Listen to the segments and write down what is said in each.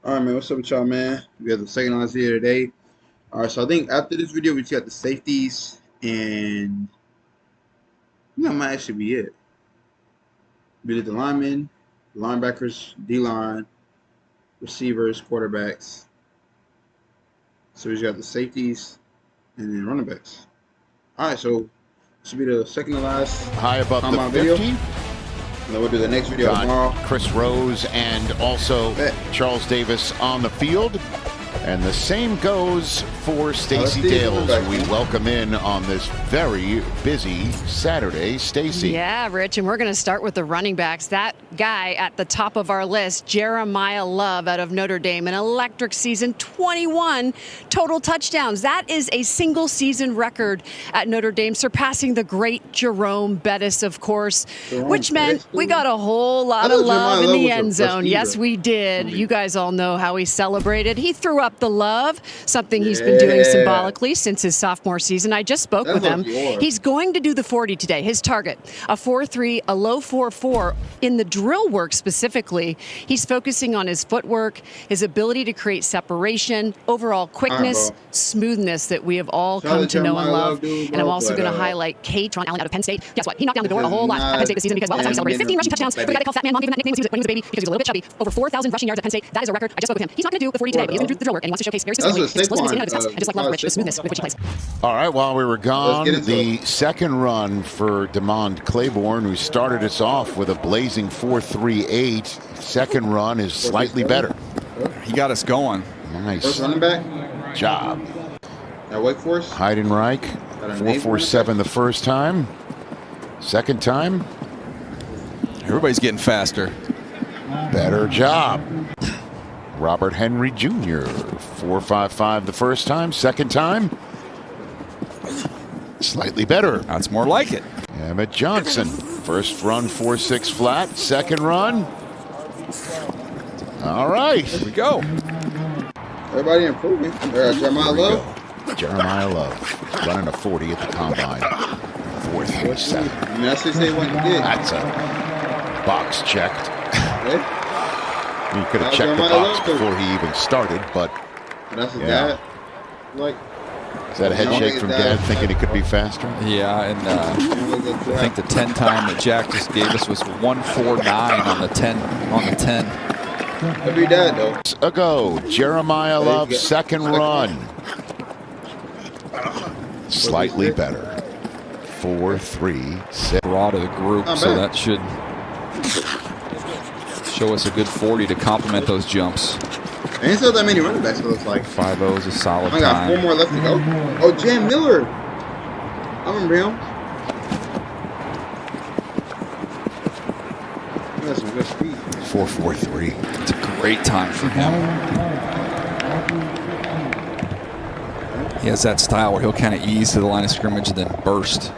All right, man. What's up with y'all, man? We have the second lines here today. All right, so I think after this video, we got the safeties, and that might actually be it. We did the linemen, linebackers, D-line, receivers, quarterbacks. So we just got the safeties and then running backs. All right, so this should be the second to last high above the 50. Video. And then we'll do the next video tomorrow. Chris Rose and also Charles Davis on the field. And the same goes for Stacey Dales, who we welcome in on this very busy Saturday. Stacey. Yeah, Rich, and we're going to start with the running backs. That guy at the top of our list, Jeremiah Love out of Notre Dame, an electric season, 21 total touchdowns. That is a single season record at Notre Dame, surpassing the great Jerome Bettis, of course, which meant we got a whole lot of love in the end zone. Yes, we did. You guys all know how he celebrated. He threw up the love, something he's been doing symbolically since his sophomore season. I just spoke with him. He's going to do the 40 today. His target, a 4.3, a low 4.4. In the drill work specifically, he's focusing on his footwork, his ability to create separation, overall quickness, smoothness that we have all come to know and love. And I'm also going to highlight Tron Allen out of Penn State. Guess what? He knocked down the door a whole lot at Penn State this season because, well, that's how he celebrated. 15 rushing touchdowns. But we got to call Fat Man. Mom gave him that nickname when he was a baby because he was a little bit chubby. Over 4,000 rushing yards at Penn State. That is a record. I just spoke with him. He's not going to do the 40 today, but he's going to do the drill work, and he wants to showcase very specifically his explosiveness in and of his and just like Love Rich, the smoothness with which he plays. All right, while we were gone, the second run for DeMond Claiborne, who started us off with a blazing 4.38. Second run is slightly better. He got us going. Nice. First running back job. At Wake Forest. Heidenreich, 4.47 the first time. Second time, everybody's getting faster. Better job. Robert Henry Jr., 4.55 the first time. Second time, slightly better. That's more like it. Emmett Johnson, first run 4.6 flat. Second run, all right. Here we go. Everybody improving. Jeremiah Love. Jeremiah Love running a 40 at the combine. 4.37. That's a box checked. He could have checked the box before he even started, but yeah. Is that a head shake from Dad thinking it could be faster? Yeah, and I think the 10 time that Jack just gave us was 1.49 on the 10. Every dad though. Ago, Jeremiah Love's second run. Slightly better. 4.36. Raw to the group, so that should show us a good 40 to complement those jumps. Ain't so that many running backs, it looks like. 5.0 is a solid time. I got 4 more left to go. Oh, Jam Miller. I remember him. He has some good speed. 4.43. It's a great time for him. He has that style where he'll kind of ease to the line of scrimmage and then burst.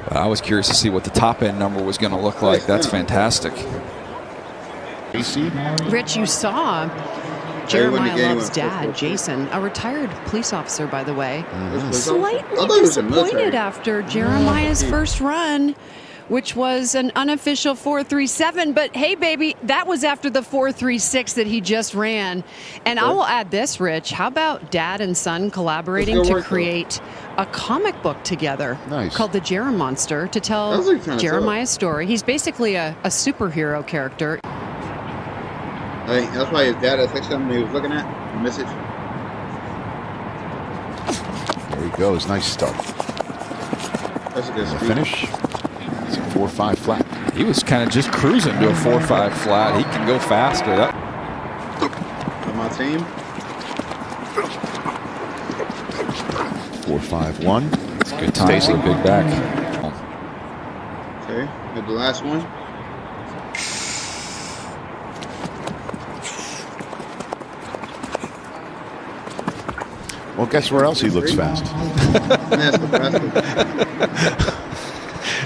But I was curious to see what the top end number was going to look like. That's fantastic. Rich, you saw Jeremiah Love's dad, Jason, a retired police officer, by the way, slightly disappointed after Jeremiah's first run, which was an unofficial 4.37. But hey, baby, that was after the 4.36 that he just ran. And I will add this, Rich. How about dad and son collaborating to create a comic book together called The Jeremonster to tell Jeremiah's story? He's basically a superhero character. I think that's why his dad had texted him when he was looking at the message. There he goes. Nice start. That's a good finish. It's a 4.5 flat. He was kind of just cruising to a 4.5 flat. He can go faster. On my team. 4.51. It's a good time for a big back. Okay, the last one. Well, guess where else he looks fast?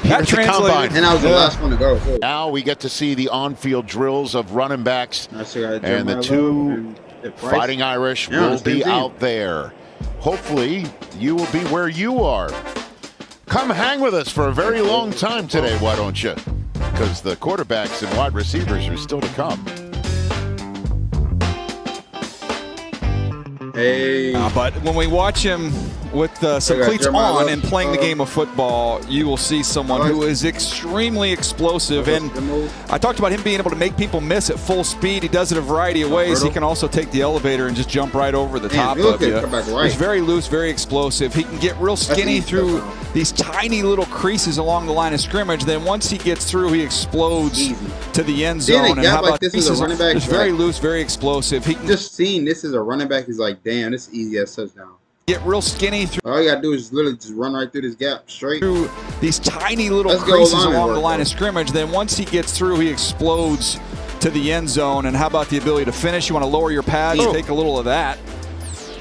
Here's the combine. And I was the last one to go. Now we get to see the on-field drills of running backs. And the two Fighting Irish will be out there. Hopefully, you will be where you are. Come hang with us for a very long time today, why don't you? Because the quarterbacks and wide receivers are still to come. Hey. But when we watch him with some cleats on and playing the game of football, you will see someone who is extremely explosive. And I talked about him being able to make people miss at full speed. He does it a variety of ways. He can also take the elevator and just jump right over the top of you. He's very loose, very explosive. He can get real skinny through these tiny little creases along the line of scrimmage. Then once he gets through, he explodes to the end zone. And how about this is a running back? He's very loose, very explosive. He can just seeing this as a running back is like, damn, this is easy as touchdown. Get real skinny through. All you gotta do is literally just run right through this gap straight through these tiny little creases along the line of scrimmage. Then once he gets through, he explodes to the end zone. And how about the ability to finish? You want to lower your pads, take a little of that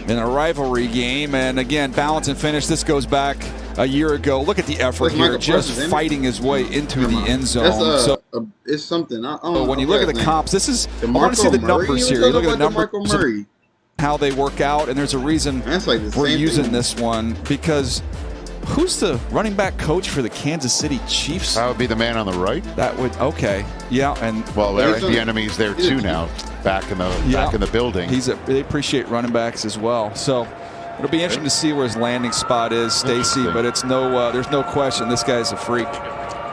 in a rivalry game. And again, balance and finish. This goes back a year ago. Look at the effort here, just fighting his way into the end zone. So it's something. When you look at the comps, this is, I want to see the numbers here. You look at the numbers, how they work out, and there's a reason we're using this one, because who's the running back coach for the Kansas City Chiefs? That would be the man on the right. That would, okay, yeah, and well, the enemy's there too now, back in the building. They appreciate running backs as well, so it'll be interesting to see where his landing spot is, Stacy. But it's there's no question this guy's a freak.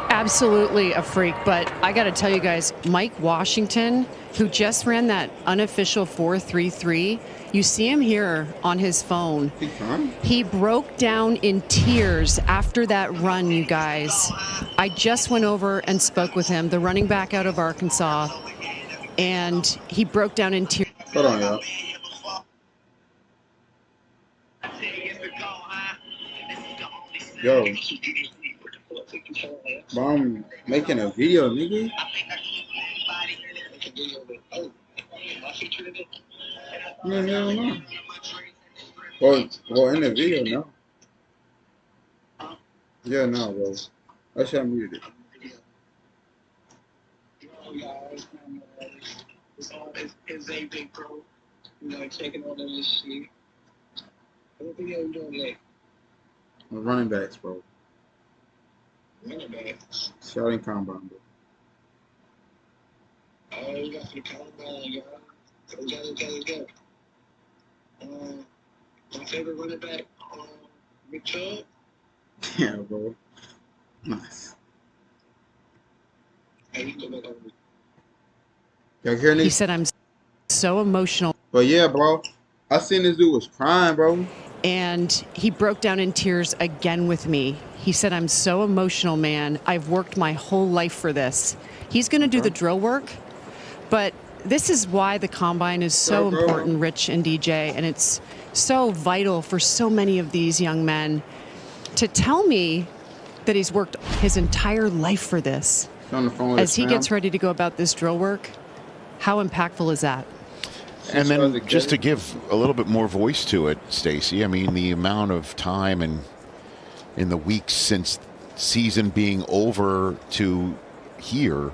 Absolutely a freak, but I got to tell you guys, Mike Washington, who just ran that unofficial 4.33, you see him here on his phone. He broke down in tears after that run, you guys. I just went over and spoke with him, the running back out of Arkansas, and he broke down in tears. Hold on, y'all. Yo. I'm making a video, nigga. No. Well, in the video, no. Yeah, no, bro. I should have muted it. It's a big pro. You know, taking all of this shit. What video you doing late? Running backs, bro. Running backs. Shouting combine, bro. Oh, you got the combine, y'all. Go. My favorite running back, Nick Chubb. Yeah, bro. Nice. Hey, you come back over. Y'all hear this? He said, I'm so emotional. But yeah, bro. I seen this dude was crying, bro. And he broke down in tears again with me. He said, I'm so emotional, man. I've worked my whole life for this. He's going to do the drill work, but this is why the combine is so important, Rich and DJ, and it's so vital for so many of these young men. To tell me that he's worked his entire life for this, on the phone as he gets ready to go about this drill work, how impactful is that? And then just to give a little bit more voice to it, Stacy, I mean, the amount of time and in the weeks since season being over to here,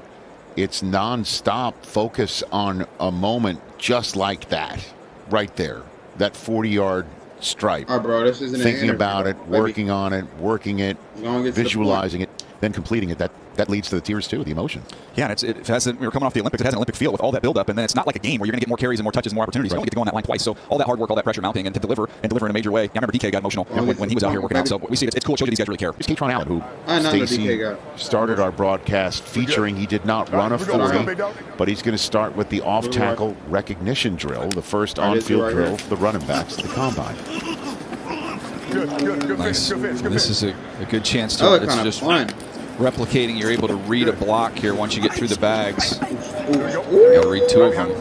it's nonstop focus on a moment just like that, right there, that 40-yard stripe. All right, bro, this isn't thinking about it, working on it, working it, visualizing it, then completing it. That leads to the tears too, the emotion. Yeah, and it hasn't. We were coming off the Olympics. It has an Olympic feel with all that buildup, and then it's not like a game where you're going to get more carries and more touches and more opportunities. You only get to go on that line twice. So all that hard work, all that pressure mounting, and to deliver in a major way. I remember DK got emotional when he was out here working out. So we see it's cool. It shows you these guys really care. It's Kaytron Allen, who Stacy started our broadcast featuring. He did not run a 40, but he's going to start with the off-tackle recognition drill, the first on-field drill for the running backs at the combine. Nice. This is a good chance to. It's just fun. Replicating, you're able to read a block here once you get through the bags. You got to read two of them.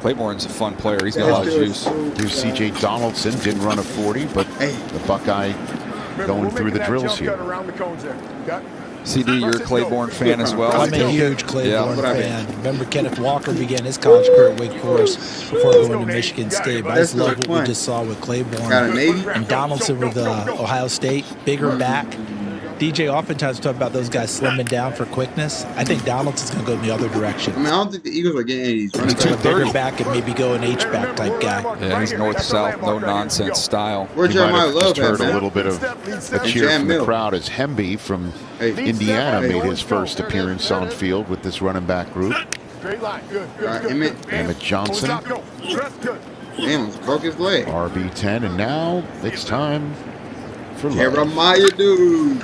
Claiborne's a fun player. He's got a lot of juice. Here's C.J. Donaldson, didn't run a 40, but the Buckeye going through the drills here. CD, you're a Claiborne fan as well. I'm a huge Claiborne fan. Remember Kenneth Walker began his college career at Wake Forest before going to Michigan State. But I just love what we just saw with Claiborne and Donaldson with Ohio State, bigger back. DJ oftentimes talk about those guys slimming down for quickness. I think Donaldson's going to go in the other direction. I mean, I don't think the Eagles are getting any of these running backs. He's a bigger back and maybe go an H-back type guy. Yeah, he's north-south, no-nonsense style. Where Jeremiah Love heard a little bit of a cheer from the crowd as Hemby from Indiana made his first appearance on field with this running back group. Emmett Johnson. Damn, it's broke his leg. RB10, and now it's time for Love. Jeremiah, dude.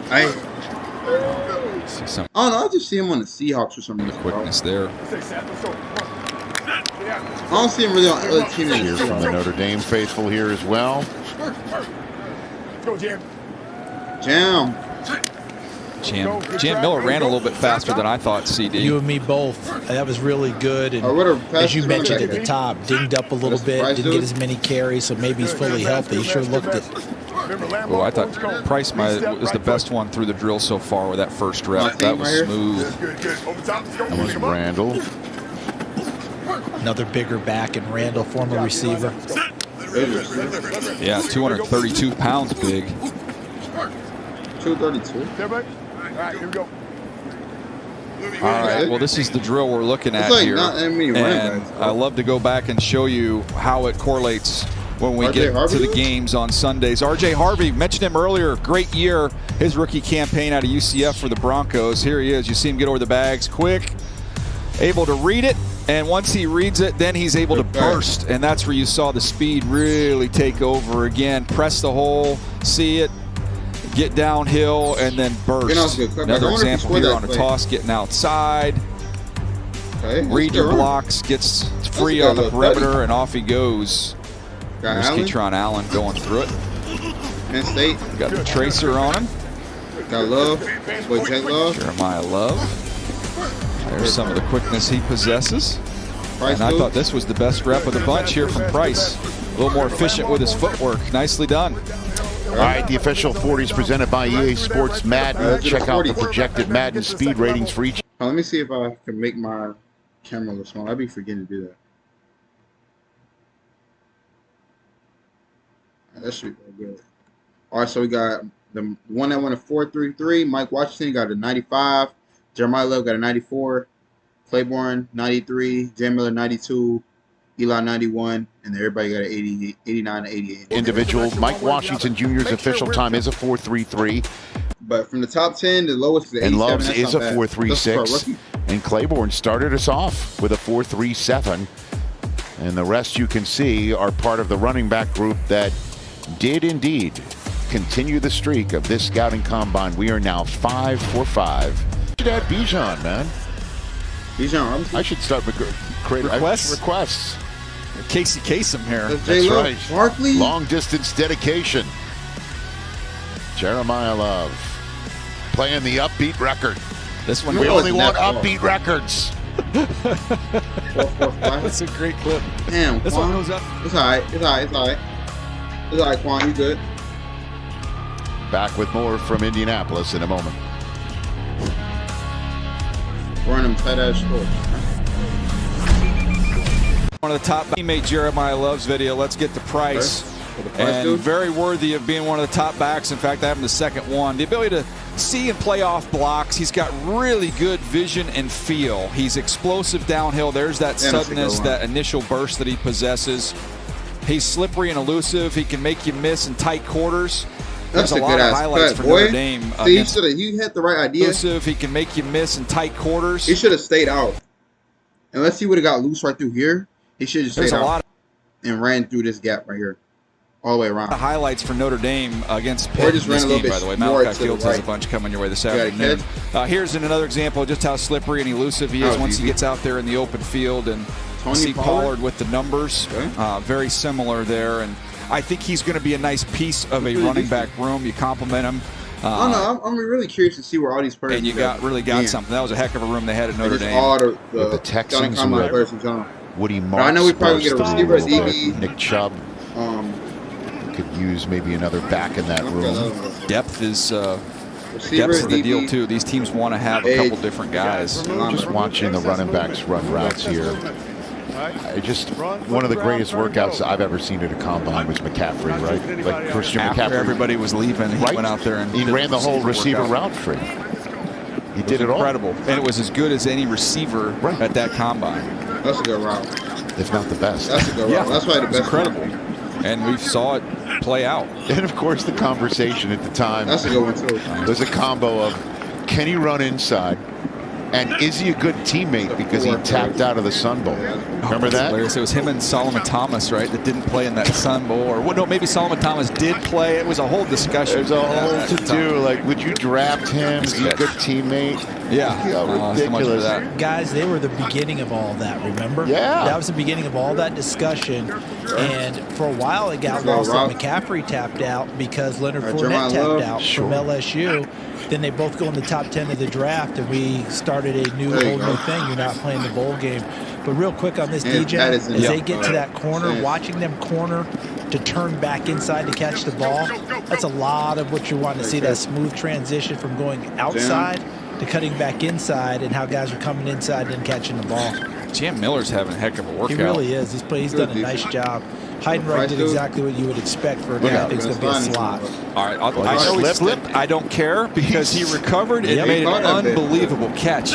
Hey. I don't know. I just see him on the Seahawks or something. The quickness there. I don't see him really on other teams. Cheer from the Notre Dame faithful here as well. Go, Jam. Jam Miller ran a little bit faster than I thought, CD. You and me both. That was really good. And as you mentioned at the top, dinged up a little bit, didn't get as many carries, so maybe he's fully healthy. He sure looked it. Oh, I thought Price was the best one through the drill so far with that first rep. That was smooth. That was Randall. Another bigger back in Randall, former receiver. Yeah, 232 pounds big. 232. All right, here we go. All right, well, this is the drill we're looking at here. And I love to go back and show you how it correlates when we get to the games on Sundays. R.J. Harvey, mentioned him earlier, great year, his rookie campaign out of UCF for the Broncos. Here he is. You see him get over the bags quick, able to read it. And once he reads it, then he's able to burst. And that's where you saw the speed really take over again. Press the hole, see it, get downhill, and then burst. Another example here on a toss, getting outside. Read your blocks, gets free on the perimeter, and off he goes. There's Keytron Allen going through it. Penn State. Got the tracer on him. Got Love. Boy, Jake Love. Jeremiah Love. There's some of the quickness he possesses. And I thought this was the best rep of the bunch here from Price. A little more efficient with his footwork. Nicely done. All right, the official 40s presented by EA Sports Madden. Check out the projected Madden speed ratings for each. Let me see if I can make my camera look small. I'd be forgetting to do that. That should be good. All right, so we got the one that went a 4.33. Mike Washington got a 95. Jeremiah Love got a 94. Claiborne 93. Jam Miller 92. Eli 91, and everybody got an 80, 89 to 88. Individual. Mike Washington Jr.'s official time is a 4.33. But from the top 10, the lowest is 87. And Love's is a 4.36. And Claiborne started us off with a 4.37. And the rest you can see are part of the running back group that did indeed continue the streak of this scouting combine. We are now 5 for 5. Should add Bijan, man. Bijan, I should start creating requests. Casey Kasem here. That's right. Barkley. Long distance dedication. Jeremiah Love playing the upbeat record. This one we only want upbeat records. That's a great clip. Damn, this one goes up. It's all right. It's all right. It's all right. It's all right, Quan. You good? Back with more from Indianapolis in a moment. Running tight ass short. One of the top teammate Jeremiah Love's video. Let's get to Price. And very worthy of being one of the top backs. In fact, having the second one. The ability to see and play off blocks. He's got really good vision and feel. He's explosive downhill. There's that suddenness, that initial burst that he possesses. He's slippery and elusive. He can make you miss in tight quarters. That's a lot of highlights for Notre Dame. See, he had the right idea. Elusive. He can make you miss in tight quarters. He should have stayed out. Unless he would have got loose right through here, he should have stayed out and ran through this gap right here. All the way around. The highlights for Notre Dame against Pitt in this game, by the way. Malachi Fields has a bunch coming your way this afternoon. Here's another example of just how slippery and elusive he is once he gets out there in the open field. And see Pollard with the numbers. Very similar there. And I think he's going to be a nice piece of a running back room. You compliment him. I'm really curious to see where all these players. And you really got something. That was a heck of a room they had at Notre Dame. All the Texans Woody Marks. I know we probably get a receiver, DB. Nick Chubb. Could use maybe another back in that room. Depth is the deal too. These teams want to have a couple different guys. Just watching the running backs run routes here. One of the greatest workouts I've ever seen at a combine was McCaffrey, right? Like Christian McCaffrey. After everybody was leaving, he went out there and he ran the whole receiver route free. He did it all. Incredible. And it was as good as any receiver at that combine. That's a good route. If not the best. That's a good route. That's why the best. Incredible. And we saw it play out. And of course, the conversation at the time. That's a good one too. Was a combo of, can he run inside? And is he a good teammate because he tapped out of the Sun Bowl? Remember that? Hilarious. It was him and Solomon Thomas, right, that didn't play in that Sun Bowl. Or well, no, maybe Solomon Thomas did play. It was a whole discussion. There's a whole to-do. Like, would you draft him? Is he a good teammate? Yeah. Ridiculous. Guys, they were the beginning of all that, remember? Yeah. That was the beginning of all that discussion. And for a while, it got lost that McCaffrey tapped out because Leonard Fournette tapped out from LSU. Then they both go in the top 10 of the draft, and we started a whole new thing. You're not playing the bowl game. But real quick on this, DJ, as they get to that corner, watching them corner to turn back inside to catch the ball, that's a lot of what you want to see, that smooth transition from going outside to cutting back inside, and how guys are coming inside and catching the ball. Jam Miller's having a heck of a workout. He really is. He's done a nice job. Heidenreich did exactly what you would expect for a guy who's going to be a slot. All right, I know he slipped. I don't care because he recovered and made an unbelievable catch.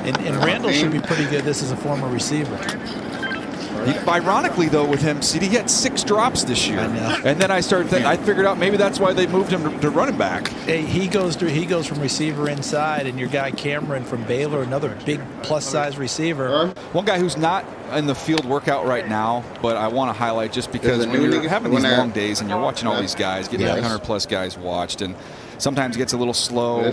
And Randall should be pretty good. This is a former receiver. Ironically, though, with him, see, he had 6 drops this year. I know. And then I started thinking, I figured out maybe that's why they moved him to running back. Hey, he goes from receiver inside, and your guy Cameron from Baylor, another big plus-size receiver. One guy who's not in the field workout right now, but I want to highlight just because when you're having these long days and you're watching all these guys, getting 100-plus guys watched, and sometimes it gets a little slow.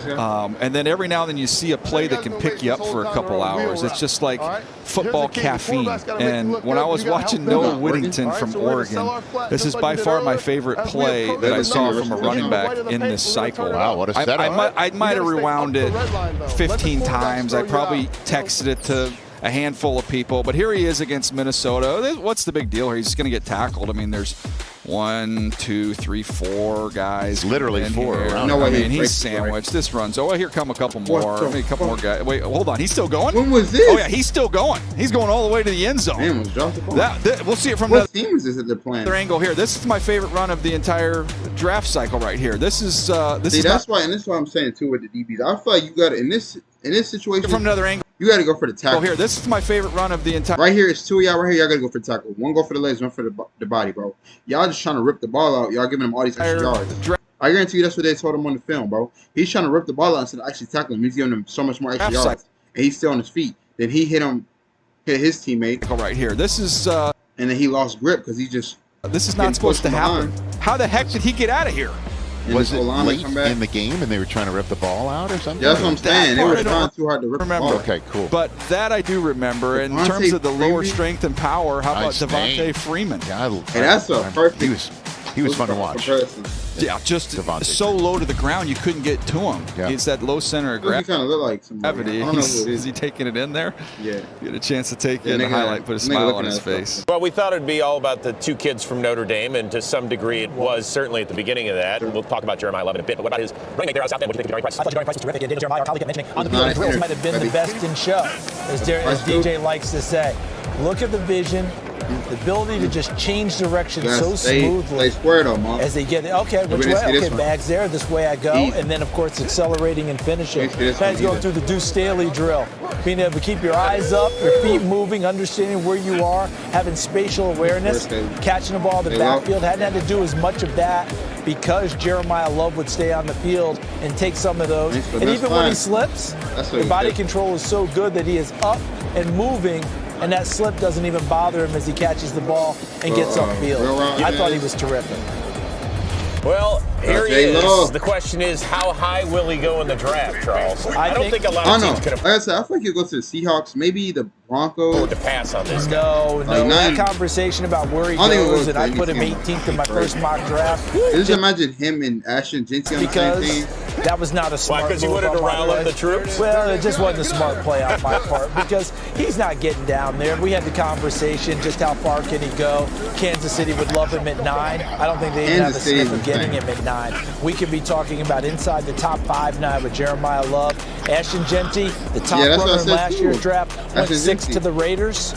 And then every now and then you see a play that can pick you up for a couple hours. It's just like football caffeine. And when I was watching Noah Whittington from Oregon, this is by far my favorite play that I saw from a running back in this cycle. Wow, what a setup. I might have rewound it 15 times. I probably texted it to a handful of people, but here he is against Minnesota. What's the big deal here? He's just going to get tackled. I mean, there's 1, 2, 3, 4 guys. Literally 4. No, I mean, he's sandwiched. This runs. Oh, here come a couple more. I mean, a couple more guys. Wait, hold on. He's still going? When was this? Oh, yeah, he's still going. He's going all the way to the end zone. Man, dropped the ball. We'll see it from what team is this that they're playing? Another angle here. This is my favorite run of the entire draft cycle right here. This is that's why I'm saying too with the DBs. I feel like you got in this situation from another angle. You got to go for the tackle. Oh, here, this is my favorite run of the entire. Right here, it's 2 of y'all right here. Y'all got to go for the tackle. One go for the legs, one for the body, bro. Y'all just trying to rip the ball out. Y'all giving him all these extra yards. I guarantee you that's what they told him on the film, bro. He's trying to rip the ball out instead of actually tackling him. He's giving him so much more extra yards. And he's still on his feet. Then he hit his teammate. Right here. This is. And then he lost grip because he just. This is not supposed to happen. How the heck did he get out of here? Was it late in the game and they were trying to rip the ball out or something? Yeah, that's what I'm saying. They were trying too hard to rip the ball. Okay, cool. But that I do remember. In terms of the lower strength and power, how about Devontae Freeman? And that's a perfect. He was fun to watch. Yeah, just so low to the ground you couldn't get to him. Yeah. It's that low center of gravity. He kind of look like somebody. Is he taking it in there? Yeah. Get a chance to take it and highlight, put a smile on his face. Well, we thought it'd be all about the 2 kids from Notre Dame, and to some degree it was certainly at the beginning of that. We'll talk about Jeremiah Love in a bit, but what about his running mate there out there? What do you think of Jeremiah Price? I thought Jeremiah Price was terrific, and Daniel Jeremiah, our colleague, kept mentioning on the field drills might have been the best in show, as DJ likes to say. Look at the vision, the ability to just change direction so smoothly. As they get okay, which way? Okay, bags there. This way I go, and then of course accelerating and finishing. Guys going through the Deuce Staley drill, being able to keep your eyes up, your feet moving, understanding where you are, having spatial awareness, catching the ball in the backfield. Hadn't had to do as much of that because Jeremiah Love would stay on the field and take some of those. And even when he slips, the body control is so good that he is up and moving. And that slip doesn't even bother him as he catches the ball and gets upfield. I thought he was terrific. Well, here he is. The question is, how high will he go in the draft, Charles? I don't think a lot of teams could have. Like I said, I feel like he'll go to the Seahawks, maybe the Broncos. Or to pass on this. No. That conversation about where he goes, and I put him 18th in my first mock draft. Just imagine him and Ashton Jeanty on the same team. That was not a smart move. Because you wanted to rile up the troops? Well, it just wasn't a smart play on my part because he's not getting down there. We had the conversation, just how far can he go? Kansas City would love him at 9. I don't think they even have a sniff of getting him at 9. We could be talking about inside the top 5 now with Jeremiah Love. Ashton Jeanty, the top runner in last year's draft, went 6 to the Raiders.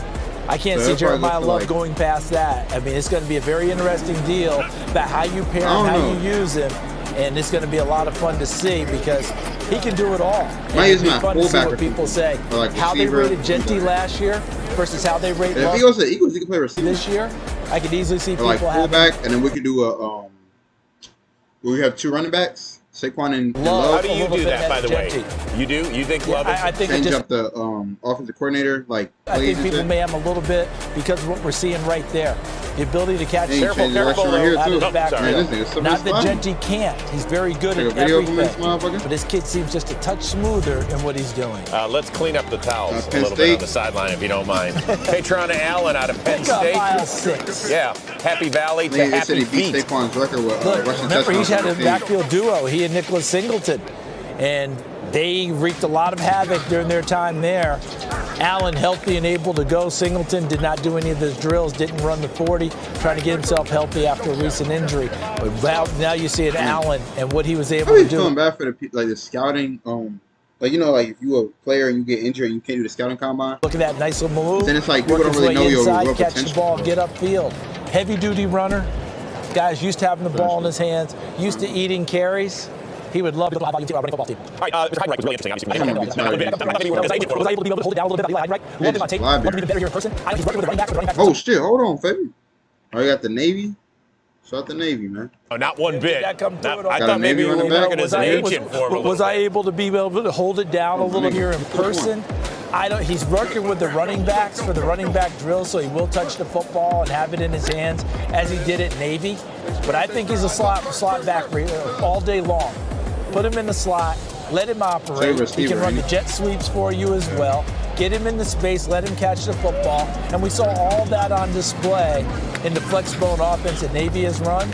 I can't see Jeremiah Love going past that. I mean, it's going to be a very interesting deal about how you pair him, how you use him. And it's going to be a lot of fun to see because he can do it all. It's fun to see what people say. How they rated Jeanty last year versus how they rate Love. If he goes to the Eagles, he can play receiver. This year, I could easily see people fullback, and then we could do a we have 2 running backs, Saquon and Love. Love. How do you do that, by the way? You do? You think Love is I think change up the offensive coordinator? Like, I think people may have a little bit because of what we're seeing right there. The ability to catch careful right out of the backfield. Man, Not that Genty can't. He's very good at everything. But this kid seems just a touch smoother in what he's doing. Let's clean up the towels a Penn little State. bit on the sideline, if you don't mind. Patrona Allen out of Penn State. Mile 6. Yeah, Happy Valley to They Happy said he beat Feet. Saquon's record with Look, rushing remember, touchdowns. he's had a on the team. backfield duo, he and Nicholas Singleton. And they wreaked a lot of havoc during their time there. Allen healthy and able to go. Singleton did not do any of the drills, didn't run the 40, trying to get himself healthy after a recent injury. But now you see an Allen and what he was able to do. I'm feeling bad for the scouting. Like, you know, like if you a player and you get injured and you can't do the scouting combine. Look at that nice little move. Then it's like people Work don't his really way know your inside, real catch the potential. ball, get upfield. Heavy duty runner. Guy's used to having the ball in his hands, used to eating carries. He would love to go live on football team. All right, Mr. Heidenreich was really interesting. Was I able to hold it down a little bit? Eli Heidenreich. Love him on tape. Love him even better here in person. I think he's working with the running back. Oh shit! Hold on, Fabi. Oh, you got the Navy. Shout out the Navy, man. Oh, not one bit. Did that come through at all? I Got thought a maybe Navy we were running back? working as an agent for him. Was I able to be able to hold it down a little here in person? He's working with the running backs for the running back drill, so he will touch the football and have it in his hands as he did at Navy. But I think he's a slot back all day long. Put him in the slot, let him operate. He can run the jet sweeps for you as well. Get him in the space, let him catch the football. And we saw all that on display in the flex bone offense that Navy has run.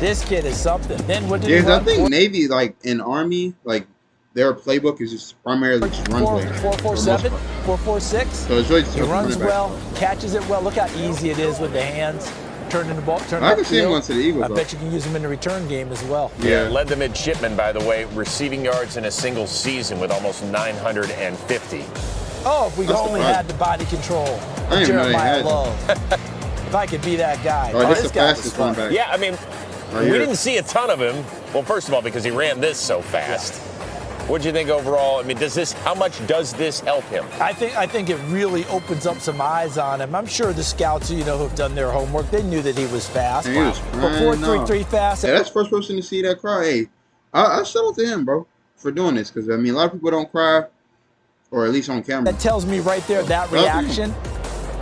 This kid is something. Then what did he run? I think Navy, like in Army, like their playbook is just primarily just run play. 4-4-7, 4-4-6. So it's really just He runs well, catches it well. Look how easy it is with the hands. Turning the ball, I can see him going to the Eagles. I bet you can use him in the return game as well. Yeah, led the midshipmen, by the way, receiving yards in a single season with almost 950. Oh, if we only had the body control of Jeremiah Love. If I could be that guy. Oh, this is the fastest one back. Yeah, I mean, we didn't see a ton of him. Well, first of all, because he ran this so fast. Yeah. What do you think overall? I mean, how much does this help him? I think it really opens up some eyes on him. I'm sure the scouts, who've done their homework, they knew that he was fast. He was but 4.33 fast. Yeah, that's the first person to see that cry. Hey, I shout out to him, bro, for doing this, because I mean, a lot of people don't cry, or at least on camera. That tells me right there, that reaction,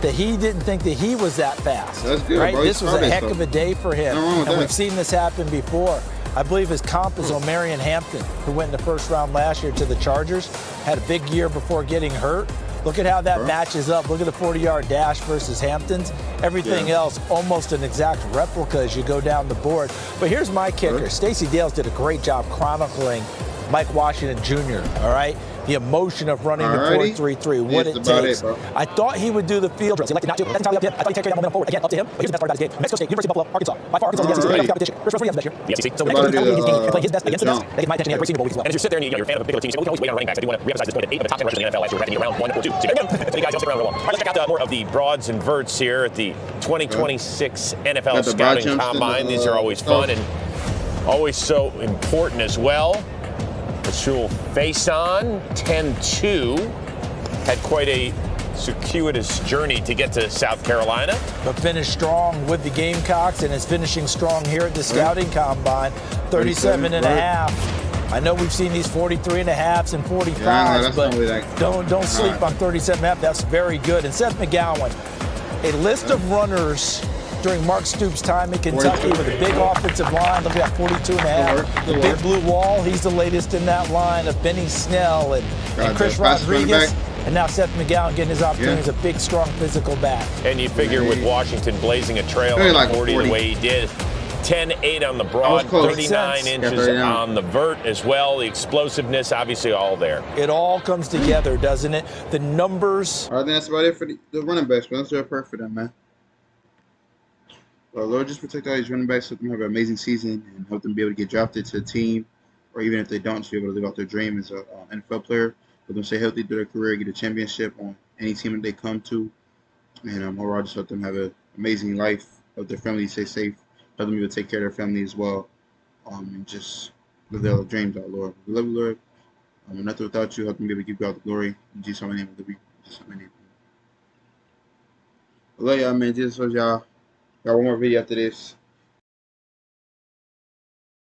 that he didn't think that he was that fast. That's good, right? Bro. This was a heck of a day for him, and we've seen this happen before. I believe his comp is Omarion Hampton, who went in the first round last year to the Chargers. Had a big year before getting hurt. Look at how that matches up. Look at the 40-yard dash versus Hampton's. Everything else, almost an exact replica as you go down the board. But here's my kicker. Stacey Dales did a great job chronicling Mike Washington Jr., all right? The emotion of running the 4.33, what it takes. I thought he would do the field drills. He elected not to. That's entirely up to him. I thought he'd take care of that momentum forward. Again, up to him. But here's the best part about his game. Mexico State, University of Buffalo, Arkansas. By far, Arkansas is the best competition. First round for the best year. So when Mexico State is playing his best against the best, they get my attention. He had a great Senior Bowl week as well. And as you sit there and you're a fan of a particular team, so we can always wait on running backs. I do want to reemphasize this point that 8 of the top 10 rushers in the NFL last year were drafted in round 1 or 2. So again, many guys don't stick around real long. All right, let's check out more of the broads and verts here at the 2026 NFL Scouting Combine. These are always fun and always so important as well. Rasul Faison, 10-2, had quite a circuitous journey to get to South Carolina. But finished strong with the Gamecocks and is finishing strong here at the Scouting Combine, 37 and a half. I know we've seen these 43 and a halves and 45s, but don't sleep on 37 and a half. That's very good. And Seth McGowan, a list of runners during Mark Stoops' time in Kentucky with a big offensive line. Look at that, 42 and a half. The big blue wall, he's the latest in that line of Benny Snell and Chris Rodriguez. And now Seth McGowan getting his opportunity as a big, strong physical back. And you figure with Washington blazing a trail on the 40 the way he did, 10-8 on the broad, 39 inches on the vert as well. The explosiveness, obviously, all there. It all comes together, doesn't it? The numbers. I think that's about it for the running backs, man. That's their perfect for them, man. Lord, just protect all these running backs, let them have an amazing season, and help them be able to get drafted to a team, or even if they don't, to be able to live out their dream as an NFL player. Let them stay healthy through their career, get a championship on any team that they come to. And overall, just let them have an amazing life, help their family stay safe, help them be able to take care of their family as well, and just live their dreams out, Lord. We love you, Lord. Nothing without you, help them be able to give God the glory. In Jesus' name, I love y'all, man. Jesus loves y'all. Got one more video after this.